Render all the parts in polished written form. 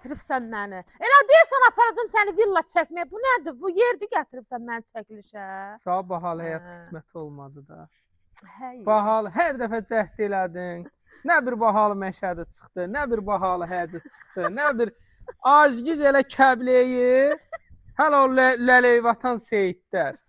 gətiribsən məni. Elə deyirsən aparacam səni villa çəkməyə. Bu nədir? Bu yerdə gətiribsən məni çəkilişə. Sağ bahalı həyat qismət olmadı da. Hey. Bahalı hər dəfə cəhd elədin. Nə bir bahalı məşədi çıxdı, nə bir bahalı həcə çıxdı, nə bir acgiz elə kəbleyi. Hələ o ləleyvatan seyidlər.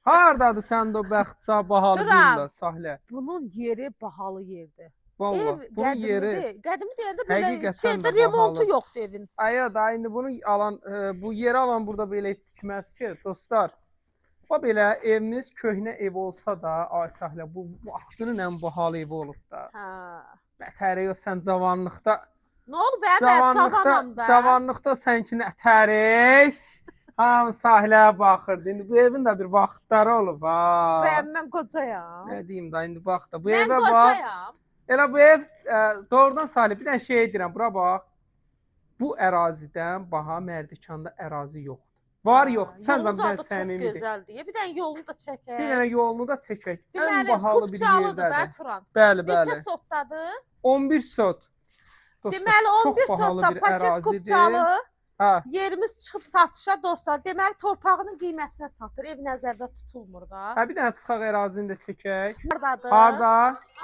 Hardadır səndə o bəxtça bahalı villa, sahlə? Bunun yeri bahalı yerdir. Vallahi bunun yeri qədimi deyəndə həqiqətən belə də remontu bahalı. yoxdur evin. Aya da indi bunu alan bu yeri alan burada belə ev tikməz ki, dostlar. O belə evimiz köhnə ev olsa da, ay sahlə bu vaxtının ən bahalı evi olub da. Hə. Nətəri o sən cavanlıqda. Nə olub mən cavanam da. Cavanlıqda sənki nətəri. Hamı sahilə baxırdı. İndi bu evin də bir vaxtları olub ha. Mən qocayam. Nə deyim da indi bax da. Bu mən evə bax. Elə bu ev doğrudan salib. Bir dənə şey deyirəm, bura bax. Bu ərazidən baha Mərdəkanda ərazi yoxdur. Var yoxdur. Sən də bir dənə səmimidir. Gözəldir. Bir dənə yolunu da çəkək. Bir dənə yolunu da çəkək. Ən bahalı bir yerdədir. Bəli, bəli. Neçə sotdadır? 11 sot. Deməli 11 sotda paket kupçalı. Hə. Yerimiz çıxıb satışa dostlar. Deməli torpağının qiymətinə satır. Ev nəzərdə tutulmur da. Hə, bir dənə çıxaq ərazini də çəkək. Hardadır? Harda?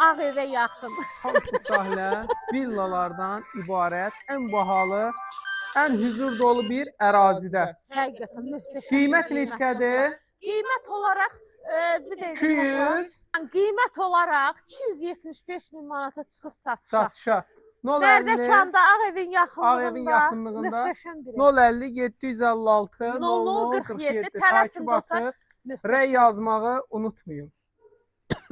Ağ evə yaxın. Hamısı sahlə, villalardan ibarət ən bahalı, ən hüzur dolu bir ərazidə. Həqiqətən möhtəşəm. Qiymət neçədir? Qiymət olaraq 200. Qiymət olaraq 275 min manata çıxıb satışa. Mərdəkanda Ağ evin yaxınlığında 050 756 0047 takip atıb rəy yazmağı unutmayın.